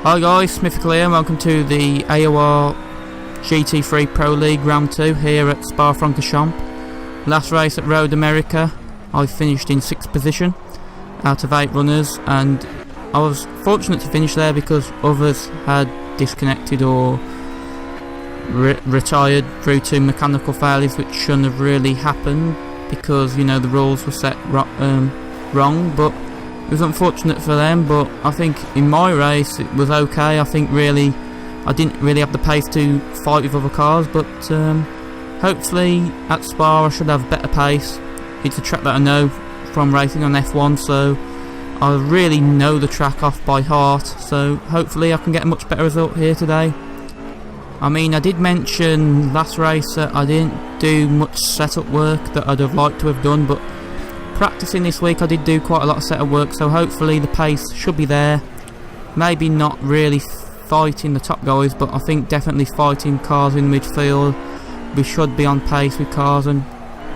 Hi guys, Mythical here, welcome to the AOR GT3 Pro League Round 2 here at Spa-Francorchamps. Last race at Road America, I finished in 6th position out of 8 runners, and I was fortunate to finish there because others had disconnected or retired due to mechanical failures, which shouldn't have really happened because, you know, the rules were set wrong, but it was unfortunate for them. But I think in my race it was okay. I think really I didn't really have the pace to fight with other cars, but hopefully at Spa I should have better pace. It's a track that I know from racing on F1, so I really know the track off by heart, so hopefully I can get a much better result here today. I mean, I did mention last race that I didn't do much setup work that I'd have liked to have done, but practicing this week I did do quite a lot of setup work, so hopefully the pace should be there. Maybe not really fighting the top guys, but I think definitely fighting cars in midfield. We should be on pace with cars and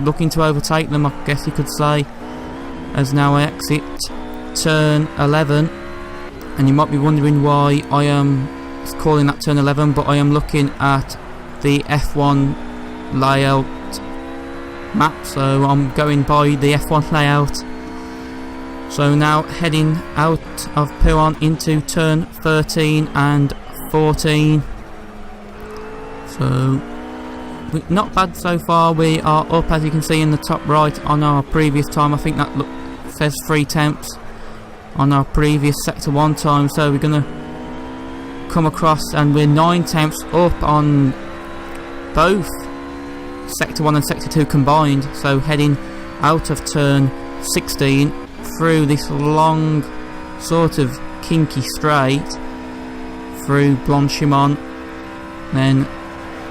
looking to overtake them, I guess you could say, as now I exit turn 11. And you might be wondering why I am calling that turn 11, but I am looking at the F1 layout map, so I'm going by the F1 layout. So now heading out of P1 into turn 13 and 14. So not bad so far. We are up, as you can see in the top right, on our previous time. I think that says 3 tenths on our previous sector 1 time, so we're going to come across and we're 9 tenths up on both sector 1 and sector 2 combined. So heading out of turn 16 through this long sort of kinky straight through Blanchimont, then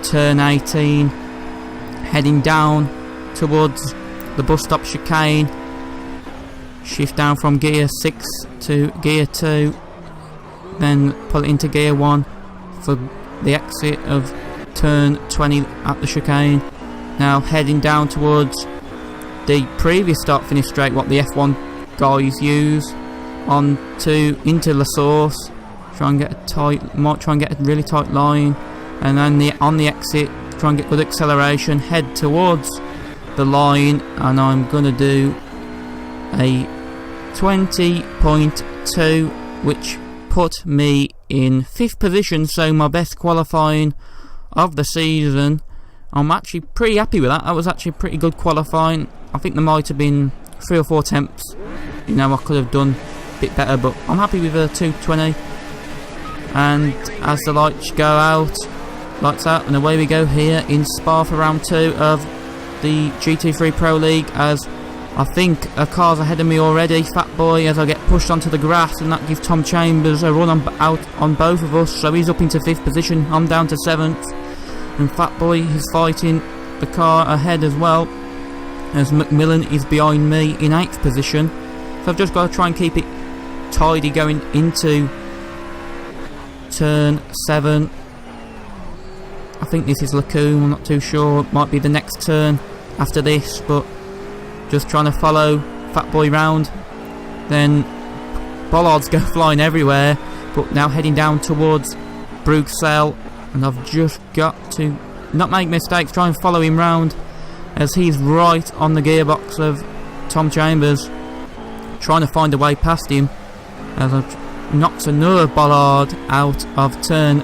turn 18, heading down towards the bus stop chicane, shift down from gear 6 to gear 2, then pull it into gear 1 for the exit of turn 20 at the chicane. Now heading down towards the previous start finish straight, what the F1 guys use, into La Source. Try and get a really tight line, and then on the exit try and get good acceleration, head towards the line, and I'm gonna do a 20.2, which put me in 5th position, so my best qualifying of the season. I'm actually pretty happy with that. That was actually pretty good qualifying. I think there might have been 3 or 4 attempts, you know, I could have done a bit better, but I'm happy with a 220. And as the lights out, and away we go here in Spa for round 2 of the GT3 Pro League, as I think a car's ahead of me already, Fat Boy, as I get pushed onto the grass, and that gives Tom Chambers a run out on both of us, so he's up into 5th position, I'm down to 7th, and Fat Boy is fighting the car ahead as well, as Macmillan is behind me in 8th position. So I've just got to try and keep it tidy going into turn 7. I think this is Lacoon, I'm not too sure, it might be the next turn after this, but just trying to follow Fat Boy round. Then bollards go flying everywhere, but now heading down towards Bruxelles, and I've just got to not make mistakes, try and follow him round as he's right on the gearbox of Tom Chambers, trying to find a way past him as I've knocked another bollard out of turn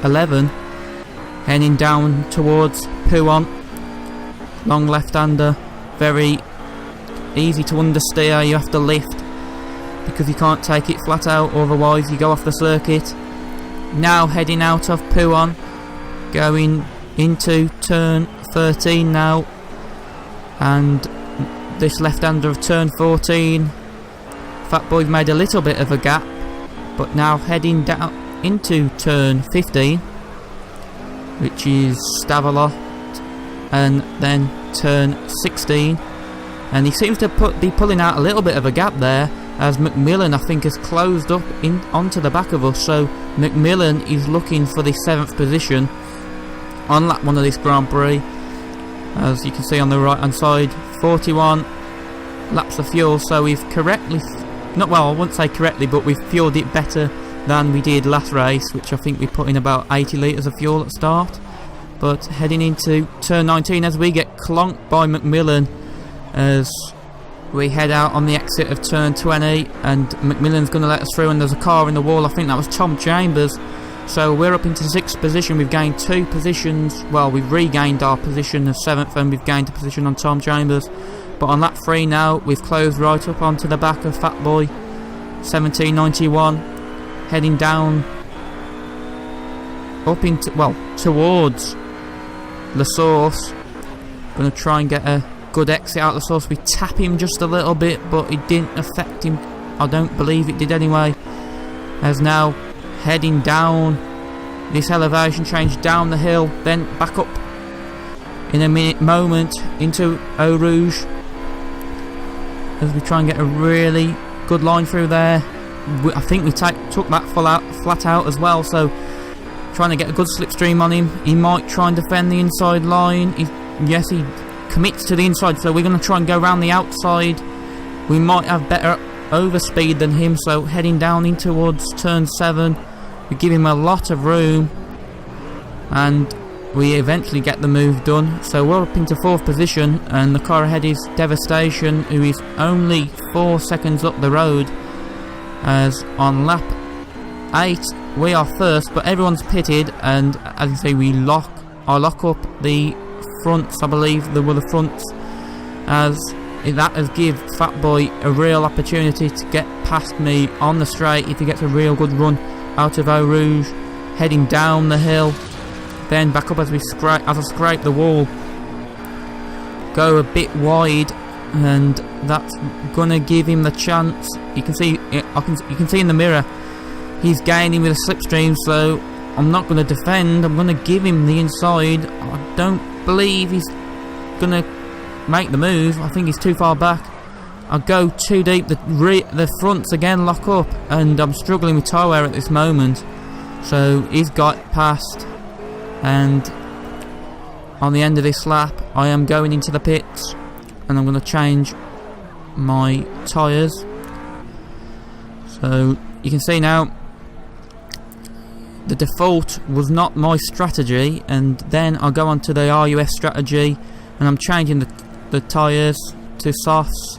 11, heading down towards Pouon. Long left-hander, very easy to understeer. You have to lift because you can't take it flat out, otherwise you go off the circuit. Now heading out of Pouon, going into turn 13 now, and this left-hander of turn 14, Fat Boy's made a little bit of a gap, but now heading down into turn 15, which is Stavelot, and then turn 16, and he seems to be pulling out a little bit of a gap there, as Macmillan I think has closed up onto the back of us, so Macmillan is looking for the 7th position on lap 1 of this Grand Prix. As you can see on the right hand side, 41 laps of fuel, so we've correctly, not well, I wouldn't say correctly, but we've fueled it better than we did last race, which I think we put in about 80 litres of fuel at start. But heading into turn 19 as we get clonked by Macmillan as we head out on the exit of turn 20, and Macmillan's going to let us through, and there's a car in the wall. I think that was Tom Chambers. So we're up into 6th position. We've gained 2 positions. Well, we've regained our position of 7th, and we've gained a position on Tom Chambers. But on lap 3 now, we've closed right up onto the back of Fatboy 1791, heading down up into, well, towards La Source. Going to try and get a good exit out of La Source. We tap him just a little bit, but it didn't affect him. I don't believe it did anyway. As now heading down this elevation change, down the hill, then back up in a moment into Eau Rouge, as we try and get a really good line through there. I think we took that flat out as well, so trying to get a good slipstream on him. He might try and defend the inside line. Yes, he commits to the inside, so we're going to try and go around the outside. We might have better overspeed than him, so heading down in towards turn 7, we give him a lot of room, and we eventually get the move done. So we're up into 4th position, and the car ahead is Devastation, who is only 4 seconds up the road, as on lap 8 we are first, but everyone's pitted, and as you say, we lock up the fronts. I believe there were the fronts, as that has give Fatboy a real opportunity to get past me on the straight if he gets a real good run out of Eau Rouge. Heading down the hill, then back up as I scrape the wall, go a bit wide, and that's gonna give him the chance. You can see you can see in the mirror he's gaining with a slipstream, so I'm not going to defend. I'm going to give him the inside. I don't believe he's going to make the move. I think he's too far back. I go too deep. The fronts again lock up, and I'm struggling with tyre wear at this moment. So he's got past, and on the end of this lap I am going into the pits, and I'm going to change my tyres. So you can see now the default was not my strategy, and then I'll go on to the RUS strategy, and I'm changing the tyres to softs,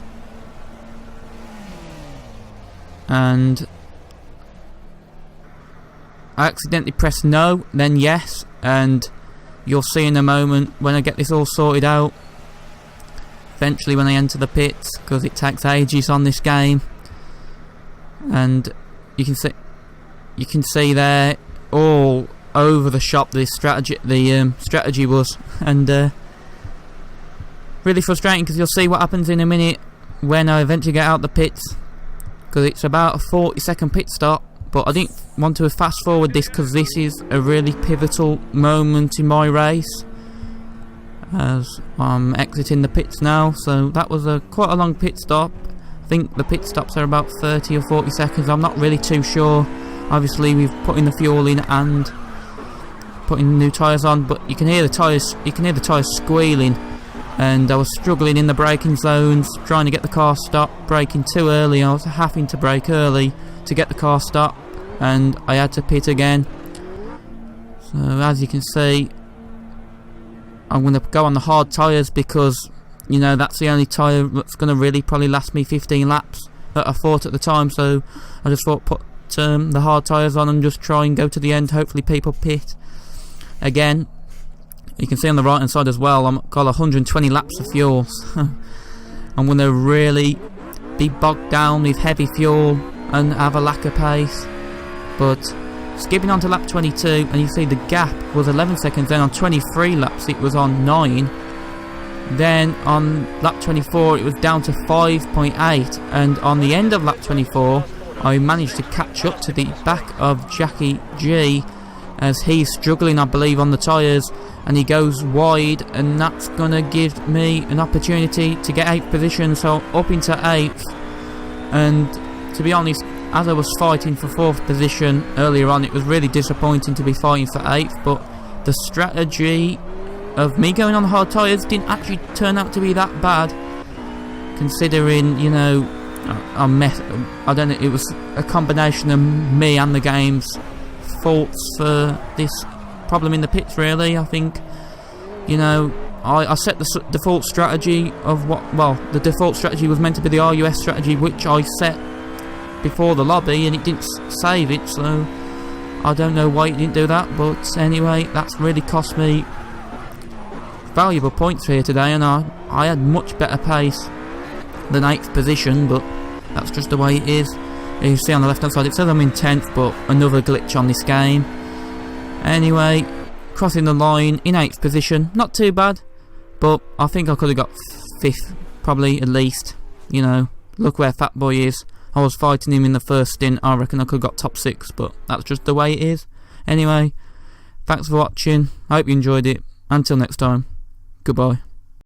and I accidentally pressed no, then yes, and you'll see in a moment when I get this all sorted out, eventually when I enter the pits, because it takes ages on this game. And you can see there all over the shop the strategy was, and really frustrating, because you'll see what happens in a minute when I eventually get out the pits, because it's about a 40-second pit stop. But I didn't want to fast forward this, because this is a really pivotal moment in my race, as I'm exiting the pits now. So that was quite a long pit stop. I think the pit stops are about 30 or 40 seconds. I'm not really too sure. Obviously we've put in the fuel in and putting new tyres on, but you can hear the tyres squealing, and I was struggling in the braking zones, trying to get the car stopped, braking too early. I was having to brake early to get the car stopped, and I had to pit again. So as you can see, I'm going to go on the hard tyres, because you know that's the only tyre that's going to really probably last me 15 laps that I thought at the time. So I just thought put the hard tyres on and just try and go to the end. Hopefully people pit again. You can see on the right hand side as well, I've got 120 laps of fuel. I'm going to really be bogged down with heavy fuel and have a lack of pace. But skipping on to lap 22, and you see the gap was 11 seconds. Then on 23 laps it was on 9. Then on lap 24 it was down to 5.8, and on the end of lap 24 I managed to catch up to the back of Jackie G, as he's struggling I believe on the tyres, and he goes wide, and that's gonna give me an opportunity to get 8th position. So up into 8th, and to be honest, as I was fighting for 4th position earlier on, it was really disappointing to be fighting for 8th, but the strategy of me going on the hard tyres didn't actually turn out to be that bad, considering, you know, I don't know, it was a combination of me and the game's faults for this problem in the pits, really. I think, you know, I set the default strategy of the default strategy was meant to be the RUS strategy, which I set before the lobby, and it didn't save it, so I don't know why it didn't do that. But anyway, that's really cost me valuable points here today, and I had much better pace than 8th position, but that's just the way it is. You see on the left hand side it says I'm in 10th, but another glitch on this game. Anyway, crossing the line in 8th position, not too bad, but I think I could have got 5th, probably, at least. You know, look where Fatboy is. I was fighting him in the first stint. I reckon I could have got top 6, but that's just the way it is. Anyway, thanks for watching. I hope you enjoyed it. Until next time, goodbye.